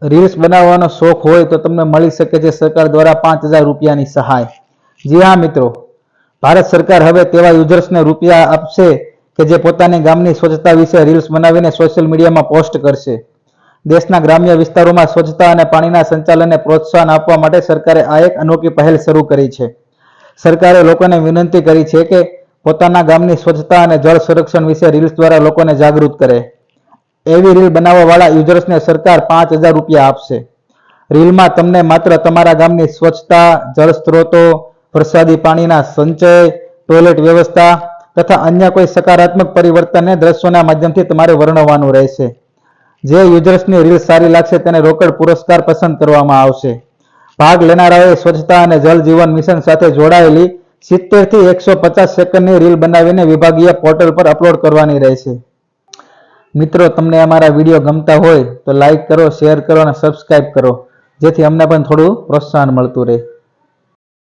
Reels બનાવવાનો શોખ હોય તો તમને મળી શકે છે સરકાર દ્વારા 5000 રૂપિયાની સહાય। જી હા મિત્રો, ભારત સરકાર હવે તેવા યુઝર્સને રૂપિયા આપશે કે જે પોતાની ગામની સ્વચ્છતા વિશે રીલ્સ બનાવીને સોશિયલ મીડિયામાં પોસ્ટ કરશે। દેશના ગ્રામ્ય વિસ્તારોમાં સ્વચ્છતા અને પાણીના સંચાલનને પ્રોત્સાહન આપવા માટે સરકારે આ એક અનોખી પહેલ શરૂ કરી છે। સરકારે લોકોને વિનંતી કરી છે કે પોતાના ગામની સ્વચ્છતા અને જળ સંરક્ષણ વિશે રીલ્સ દ્વારા લોકોને જાગૃત કરે। એવી રીલ બનાવવાવાળા યુઝર્સને સરકાર 5000 રૂપિયા આપશે। રીલમાં તમને માત્ર તમારા ગામની સ્વચ્છતા, જળ સ્ત્રોતો, વરસાદી પાણીના સંચય, ટોયલેટ વ્યવસ્થા તથા અન્ય કોઈ સકારાત્મક પરિવર્તનને દ્રશ્યોના માધ્યમથી તમારે વર્ણવવાનું રહેશે। જે યુઝર્સની રીલ સારી લાગશે તેને રોકડ પુરસ્કાર પસંદ કરવામાં આવશે। ભાગ લેનારાઓએ સ્વચ્છતા અને જલ જીવન મિશન સાથે જોડાયેલી 70 થી 150 સેકન્ડની રીલ બનાવીને વિભાગીય પોર્ટલ પર અપલોડ કરવાની રહેશે। મિત્રો, તમને અમારા વિડીયો ગમતા હોય તો લાઈક કરો, શેર કરો અને સબસ્ક્રાઇબ કરો, જેથી અમને પણ થોડું પ્રોત્સાહન મળતું રહે।